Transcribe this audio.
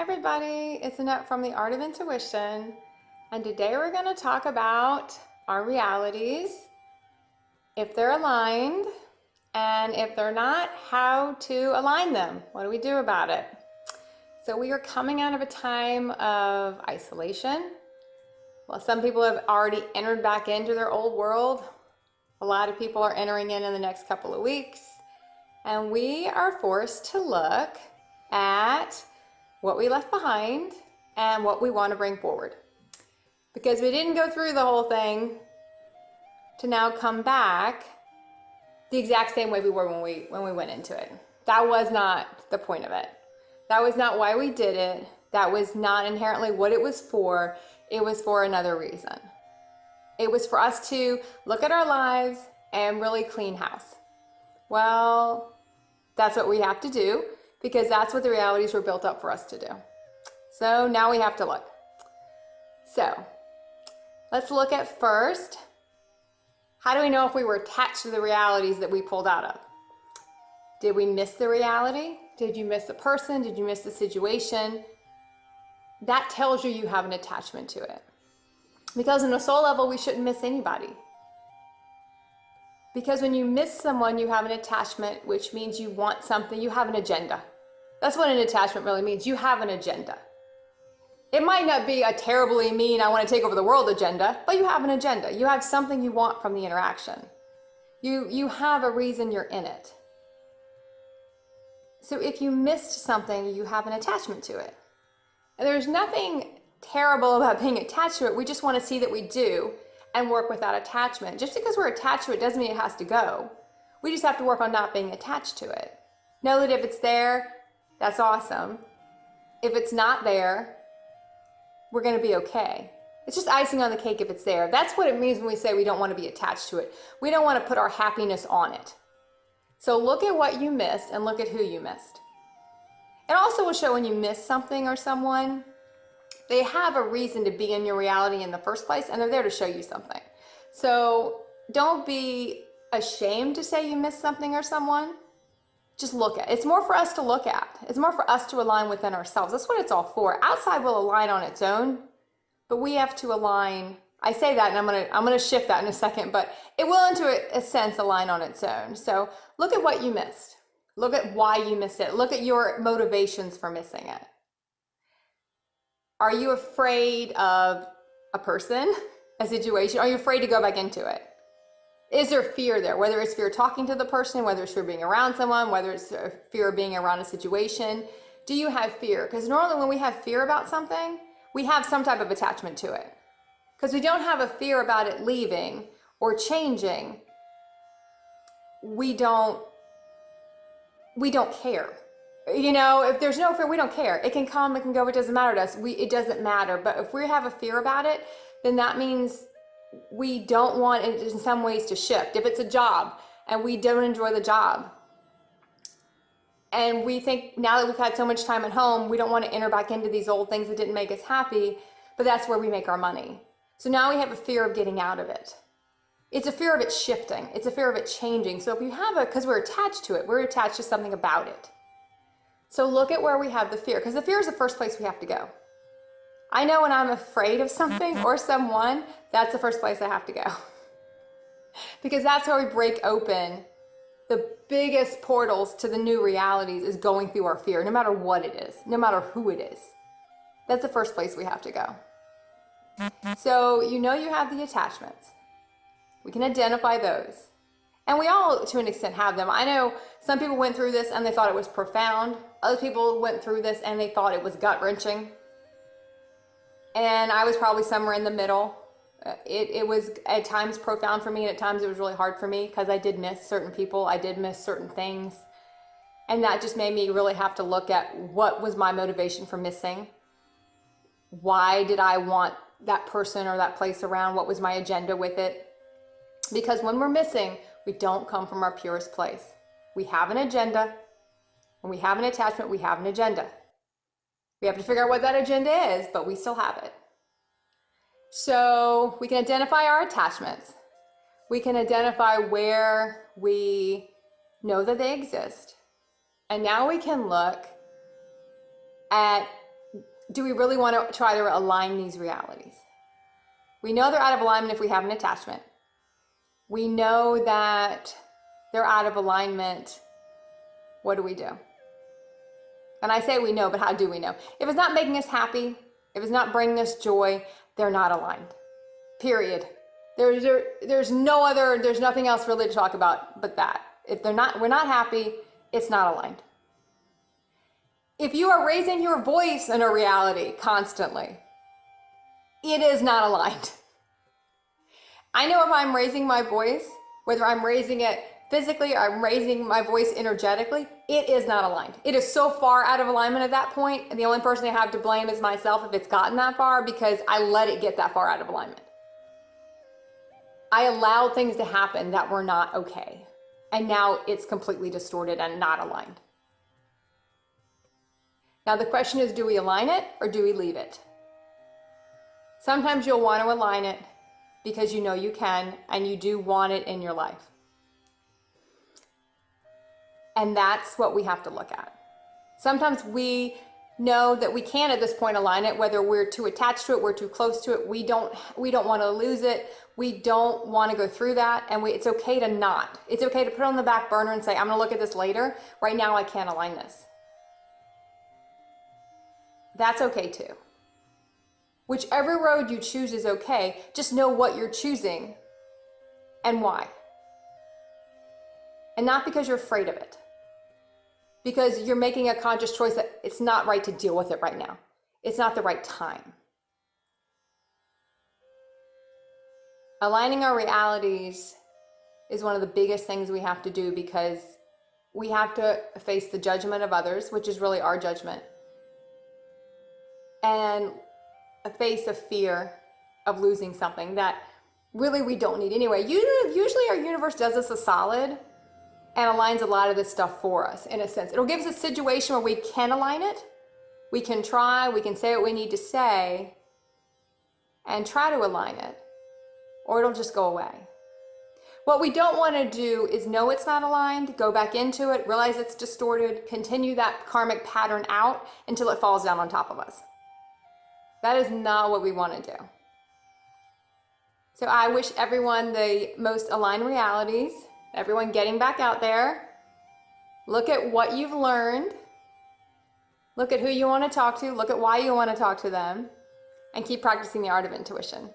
Hi everybody, it's Annette from the Art of Intuition, and today we're going to talk about our realities, if they're aligned, and if they're not, how to align them. What do we do about it? So we are coming out of a time of isolation. Well, some people have already entered back into their old world. A lot of people are entering in the next couple of weeks, and we are forced to look at what we left behind and what we want to bring forward. Because we didn't go through the whole thing to now come back the exact same way we were when we went into it. That was not the point of it. That was not why we did it. That was not inherently what it was for. It was for another reason. It was for us to look at our lives and really clean house. Well, that's what we have to do, because that's what the realities were built up for us to do. So now we have to look. So let's look at first, how do we know if we were attached to the realities that we pulled out of? Did we miss the reality? Did you miss the person? Did you miss the situation? That tells you you have an attachment to it. Because in a soul level, we shouldn't miss anybody. Because when you miss someone, you have an attachment, which means you want something, you have an agenda. That's what an attachment really means. You have an agenda. It might not be a terribly mean, I want to take over the world agenda, but you have an agenda. You have something you want from the interaction. You have a reason you're in it. So if you missed something, you have an attachment to it. And there's nothing terrible about being attached to it. We just want to see that we do and work with that attachment. Just because we're attached to it doesn't mean it has to go. We just have to work on not being attached to it. Know that if it's there, that's awesome. If it's not there, we're going to be okay. It's just icing on the cake if it's there. That's what it means when we say we don't want to be attached to it. We don't want to put our happiness on it. So look at what you missed and look at who you missed. It also will show when you miss something or someone, they have a reason to be in your reality in the first place, and they're there to show you something. So don't be ashamed to say you missed something or someone. Just look at it. It's more for us to look at. It's more for us to align within ourselves. That's what it's all for. Outside will align on its own, but we have to align. I say that, and I'm gonna shift that in a second, but it will, into a sense, align on its own. So look at what you missed. Look at why you missed it. Look at your motivations for missing it. Are you afraid of a person, a situation? Are you afraid to go back into it? Is there fear there? Whether it's fear talking to the person, whether it's fear being around someone, whether it's fear of being around a situation. Do you have fear? Because normally when we have fear about something, we have some type of attachment to it. Because we don't have a fear about it leaving or changing. We don't care. You know, if there's no fear, we don't care. It can come, it can go, it doesn't matter to us. It doesn't matter. But if we have a fear about it, then that means we don't want it in some ways to shift. If it's a job and we don't enjoy the job, and we think now that we've had so much time at home, we don't want to enter back into these old things that didn't make us happy, but that's where we make our money. So now we have a fear of getting out of it. It's a fear of it shifting. It's a fear of it changing. So if you have because we're attached to it, we're attached to something about it. So look at where we have the fear, because the fear is the first place we have to go. I know when I'm afraid of something or someone, that's the first place I have to go. Because that's where we break open the biggest portals to the new realities, is going through our fear, no matter what it is, no matter who it is. That's the first place we have to go. So you know you have the attachments. We can identify those. And we all, to an extent, have them. I know some people went through this and they thought it was profound. Other people went through this and they thought it was gut-wrenching. And I was probably somewhere in the middle. It was at times profound for me, and at times it was really hard for me, because I did miss certain people. I did miss certain things. And that just made me really have to look at what was my motivation for missing. Why did I want that person or that place around? What was my agenda with it? Because when we're missing, we don't come from our purest place. We have an agenda. When we have an attachment, we have an agenda. We have to figure out what that agenda is, but we still have it. So we can identify our attachments. We can identify where we know that they exist. And now we can look at do we really want to try to align these realities? We know they're out of alignment if we have an attachment. We know that they're out of alignment. What do we do? And I say we know, but how do we know? If it's not making us happy, if it's not bringing us joy, they're not aligned. Period. There's nothing else really to talk about but that. If we're not happy, it's not aligned. If you are raising your voice in a reality constantly, it is not aligned. I know if I'm raising my voice, whether I'm raising it physically or I'm raising my voice energetically, it is not aligned. It is so far out of alignment at that point, and the only person I have to blame is myself if it's gotten that far, because I let it get that far out of alignment. I allowed things to happen that were not okay, and now it's completely distorted and not aligned. Now the question is, do we align it or do we leave it? Sometimes you'll want to align it because you know you can and you do want it in your life. And that's what we have to look at. Sometimes we know that we can at this point align it, whether we're too attached to it, we're too close to it, we don't want to lose it, we don't want to go through that, and it's okay to not. It's okay to put it on the back burner and say, I'm going to look at this later. Right now I can't align this. That's okay too. Whichever road you choose is okay. Just know what you're choosing and why. And not because you're afraid of it. Because you're making a conscious choice that it's not right to deal with it right now. It's not the right time. Aligning our realities is one of the biggest things we have to do, because we have to face the judgment of others, which is really our judgment, and face a fear of losing something that really we don't need anyway. Usually our universe does us a solid and aligns a lot of this stuff for us, in a sense. It'll give us a situation where we can align it. We can try, we can say what we need to say and try to align it, or it'll just go away. What we don't want to do is know it's not aligned, go back into it, realize it's distorted, continue that karmic pattern out until it falls down on top of us. That is not what we want to do. So I wish everyone the most aligned realities, everyone getting back out there. Look at what you've learned. Look at who you want to talk to. Look at why you want to talk to them. And keep practicing the art of intuition.